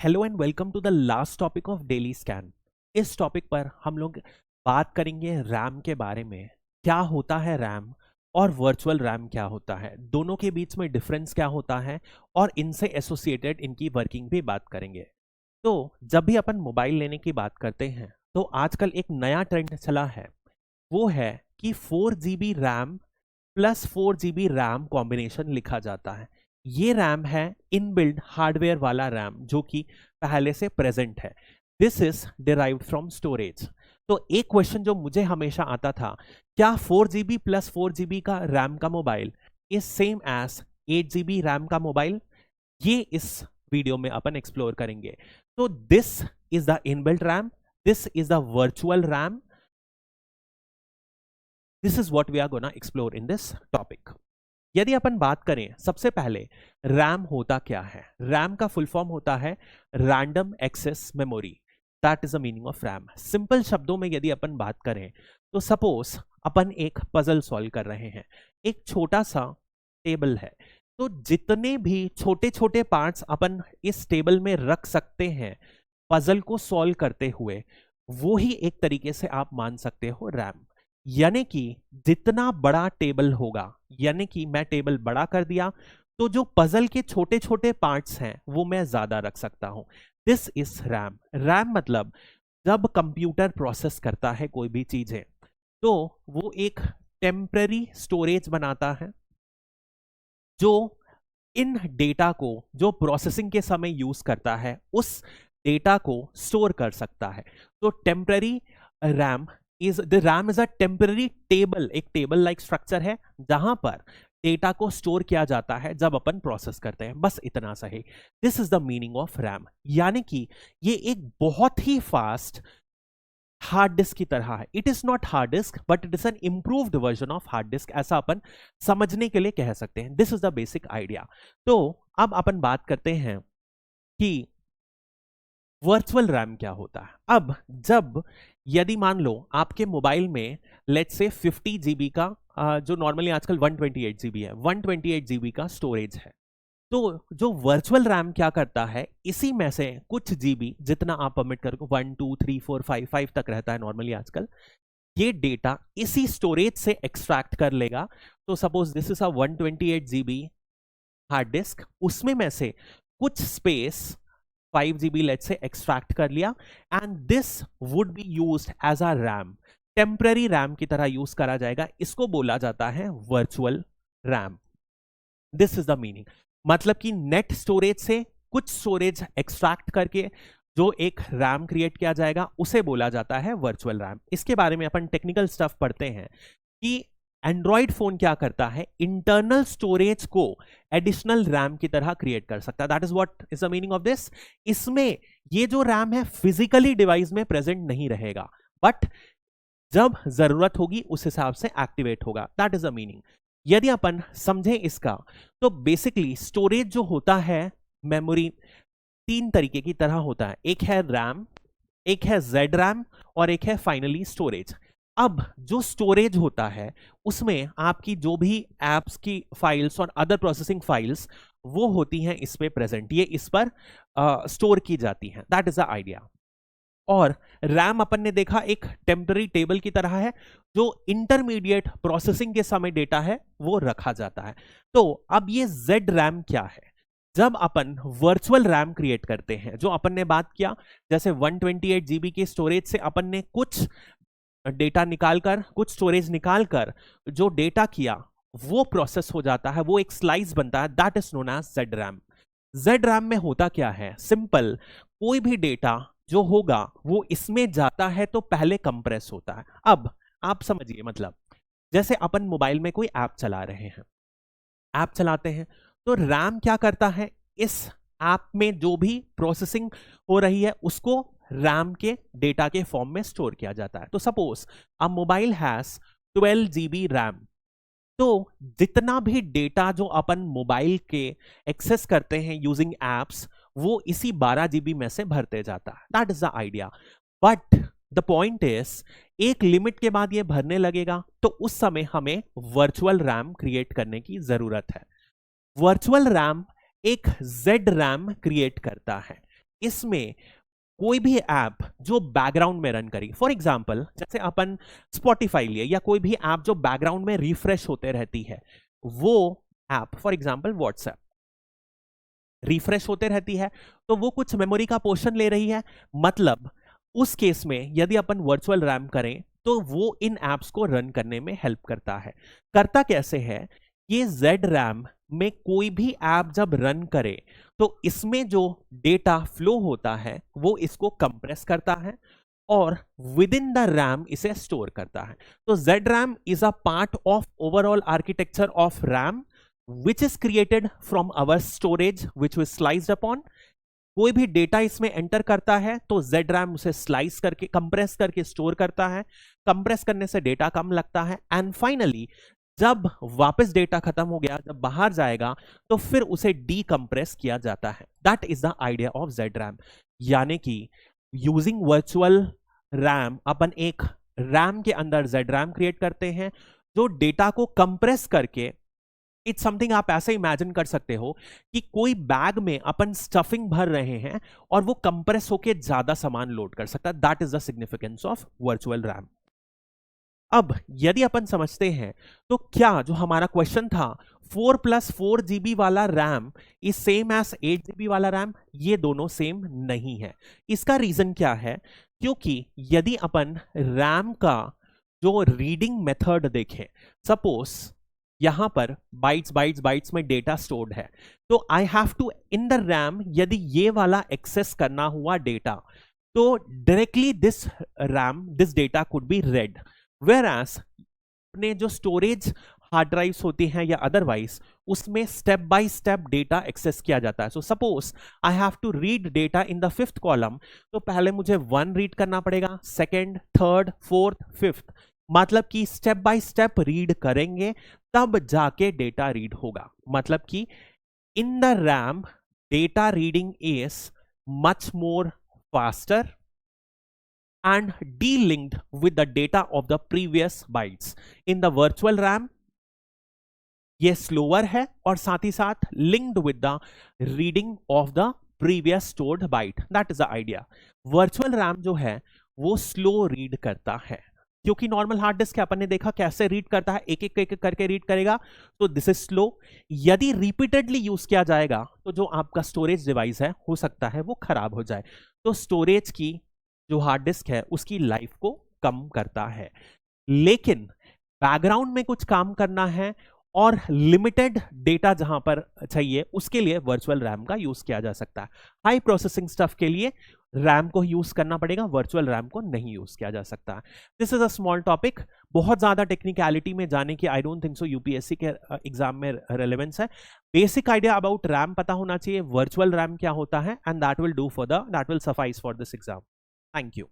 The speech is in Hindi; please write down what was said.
Hello and welcome to the last topic of daily scan. इस टॉपिक पर हम लोग बात करेंगे रैम के बारे में। क्या होता है रैम और वर्चुअल रैम क्या होता है, दोनों के बीच में डिफरेंस क्या होता है और इनसे एसोसिएटेड इनकी वर्किंग भी बात करेंगे। तो जब भी अपन मोबाइल लेने की बात करते हैं तो आजकल एक नया ट्रेंड चला है, वो है कि 4 GB RAM plus 4 GB RAM combination लिखा जाता है। ये रैम है इनबिल्ड हार्डवेयर वाला रैम जो कि पहले से प्रेजेंट है। This is derived from storage. तो एक क्वेश्चन जो मुझे हमेशा आता था, क्या 4 GB प्लस 4 GB का रैम का mobile is same as 8 GB RAM का मोबाइल? ये इस वीडियो में अपन एक्सप्लोर करेंगे। तो this is the inbuilt RAM, this is the virtual RAM, this is what we are gonna explore in this topic. यदि अपन बात करें, सबसे पहले रैम होता क्या है? रैम का फुल फॉर्म होता है random access memory. That is the meaning of RAM. Simple शब्दों में यदि अपन बात करें तो सपोज अपन एक पजल सॉल्व कर रहे हैं, एक छोटा सा टेबल है, तो जितने भी छोटे छोटे पार्ट्स अपन इस टेबल में रख सकते हैं पजल को सॉल्व करते हुए, वो ही एक तरीके से आप मान सकते हो रैम। यानी कि जितना बड़ा टेबल होगा, यानी कि मैं टेबल बड़ा कर दिया तो जो पजल के छोटे छोटे पार्ट्स हैं वो मैं ज्यादा रख सकता हूं। This is RAM. रैम मतलब जब कंप्यूटर प्रोसेस करता है कोई भी चीजें तो वो एक टेम्पररी स्टोरेज बनाता है जो इन डेटा को जो प्रोसेसिंग के समय यूज करता है उस डेटा को स्टोर कर सकता है। तो temporary RAM is the RAM is a temporary table, एक टेबल लाइक स्ट्रक्चर है जहां पर डेटा को स्टोर किया जाता है जब अपन प्रोसेस करते हैं। बस इतना सही। This is the meaning of RAM. यानी कि ये एक बहुत ही फास्ट हार्ड डिस्क की तरह है। It is not hard disk but it is an improved version of hard disk, ऐसा अपन समझने के लिए कह सकते हैं। This is the basic idea. तो अब अपन बात करते हैं कि वर्चुअल रैम क्या होता है। अब जब यदि मान लो आपके मोबाइल में लेट्स से 50 GB का जो नॉर्मली आजकल 128 GB है, 128 GB का स्टोरेज है, तो जो वर्चुअल रैम क्या करता है, इसी में से कुछ जीबी जितना आप परमिट करो, 1 2 3 4 5 तक रहता है नॉर्मली आजकल, ये डेटा इसी स्टोरेज से एक्सट्रैक्ट कर लेगा। तो suppose this is a 128 GB hard disk, उसमें में से कुछ space 5 GB let say extract कर लिया and this would be used as a RAM, temporary RAM की तरह यूज करा जाएगा। इसको बोला जाता है virtual RAM. This is the meaning. मतलब कि नेट स्टोरेज से कुछ स्टोरेज एक्सट्रैक्ट करके जो एक रैम क्रिएट किया जाएगा उसे बोला जाता है वर्चुअल रैम। इसके बारे में अपन टेक्निकल स्टफ पढ़ते हैं कि एंड्रॉइड फोन क्या करता है, इंटरनल स्टोरेज को एडिशनल रैम की तरह क्रिएट कर सकता है। That is what is the meaning of this. इसमें ये जो रैम है फिजिकली डिवाइस में प्रेजेंट नहीं रहेगा, बट जब जरूरत होगी उस हिसाब से एक्टिवेट होगा। That is the meaning. यदि अपन समझें इसका तो बेसिकली स्टोरेज जो होता है मेमोरी तीन तरीके की तरह होता है, एक है रैम, एक है जेड रैम और एक है फाइनली स्टोरेज। अब जो स्टोरेज होता है उसमें आपकी जो भी एप्स की फाइल्स और अदर प्रोसेसिंग फाइल्स वो होती हैं इस पे प्रेजेंट, ये इस पर स्टोर की जाती हैं। That is the idea. और रैम अपन ने देखा एक टेम्पररी टेबल की तरह है जो इंटरमीडिएट प्रोसेसिंग के समय डेटा है वो रखा जाता है। तो अब ये जेड रैम क्या है? जब अपन वर्चुअल रैम क्रिएट करते हैं, जो अपन ने बात किया, जैसे 128 GB के स्टोरेज से अपन ने कुछ डेटा निकालकर, कुछ स्टोरेज निकालकर जो डेटा किया वो प्रोसेस हो जाता है, वो एक स्लाइस बनता है, that is known as Z RAM. Z RAM में होता क्या है? सिंपल, कोई भी डेटा जो होगा वो इसमें जाता है तो पहले कंप्रेस होता है। अब आप समझिए, मतलब जैसे अपन मोबाइल में कोई ऐप चला रहे हैं, ऐप चलाते हैं तो रैम क्या करता है, इस ऐप में जो भी प्रोसेसिंग हो रही है उसको रैम के डेटा के फॉर्म में स्टोर किया जाता है। तो suppose a mobile has 12 GB RAM, तो जितना भी डेटा जो अपन मोबाइल के एक्सेस करते हैं यूजिंग एप्स वो इसी 12 GB में से भरते जाता है। That is the idea. But the point is एक लिमिट के बाद ये भरने लगेगा तो उस समय हमें वर्चुअल रैम क्रिएट करने की जरूरत है। वर्चुअल रैम एक जेड रैम क्रिएट करता है। इसमें कोई भी ऐप जो बैकग्राउंड में रन करेगी, फॉर एग्जाम्पल जैसे अपन स्पॉटिफाई लिए या कोई भी ऐप जो बैकग्राउंड में रिफ्रेश होते रहती है, वो app for example WhatsApp refresh होते रहती है, तो वो कुछ मेमोरी का पोर्शन ले रही है। मतलब उस केस में यदि अपन वर्चुअल रैम करें तो वो इन एप्स को रन करने में हेल्प करता है। करता कैसे है, ये जेड रैम में कोई भी ऐप जब रन करे तो इसमें जो डेटा फ्लो होता है वो इसको कंप्रेस करता है और विद इन द रैम इसे स्टोर करता है। तो Z RAM is a part of overall architecture of RAM which is created from our storage which was sliced upon। कोई भी डेटा इसमें एंटर करता है तो ZRAM उसे स्लाइस करके कंप्रेस करके स्टोर करता है। कंप्रेस करने से डेटा कम लगता है एंड फाइनली जब वापस डेटा खत्म हो गया, जब बाहर जाएगा तो फिर उसे डीकंप्रेस किया जाता है। That is the idea of ZRAM। यानी कि यूजिंग वर्चुअल रैम अपन एक रैम के अंदर ZRAM क्रिएट करते हैं जो डेटा को कंप्रेस करके, इट्स समथिंग आप ऐसे इमेजिन कर सकते हो कि कोई बैग में अपन स्टफिंग भर रहे हैं और वो कंप्रेस होके ज्यादा सामान लोड कर सकता है। That is the significance of virtual RAM. अब यदि अपन समझते हैं तो क्या जो हमारा क्वेश्चन था 4+4 GB वाला RAM is same as 8 GB वाला रैम, ये दोनों सेम नहीं है। इसका रीजन क्या है, क्योंकि यदि अपन रैम का जो रीडिंग मेथड देखें, सपोज यहां पर बाइट्स में डेटा स्टोर्ड है, तो I have to in the RAM यदि ये वाला एक्सेस करना हुआ डेटा तो directly this data could be read, whereas अपने जो स्टोरेज हार्ड ड्राइव्स होती हैं या अदरवाइज उसमें step by step data access किया जाता है। So suppose I have to read data in the 5th column, तो पहले मुझे 1 रीड करना पड़ेगा, 2nd, 3rd, 4th, 5th, मतलब कि स्टेप बाय स्टेप रीड करेंगे तब जाके डेटा रीड होगा। मतलब कि इन the RAM data reading is much more faster and de-linked with the data of the previous bytes। in the virtual RAM ये slower है और साथ ही साथ linked with the reading of the previous stored byte। that is the idea। virtual RAM जो है वो slow read करता है, क्योंकि नॉर्मल हार्ड डिस्क अपन ने देखा कैसे रीड करता है, एक एक करके रीड करेगा, तो दिस इज स्लो। यदि रिपीटेडली यूज किया जाएगा तो जो आपका स्टोरेज डिवाइस है हो सकता है वो खराब हो जाए। तो स्टोरेज की जो हार्ड डिस्क है उसकी लाइफ को कम करता है। लेकिन बैकग्राउंड में कुछ काम करना है और लिमिटेड डेटा जहां पर चाहिए उसके लिए वर्चुअल रैम का यूज किया जा सकता है। हाई प्रोसेसिंग स्टफ के लिए रैम को यूज करना पड़ेगा, वर्चुअल रैम को नहीं यूज किया जा सकता। This is a small topic, बहुत ज्यादा टेक्निकलिटी में जाने की I don't think so UPSC के एग्जाम में रेलेवेंस है। बेसिक आइडिया अबाउट रैम पता होना चाहिए, वर्चुअल रैम क्या होता है, and that will suffice for this exam. Thank you.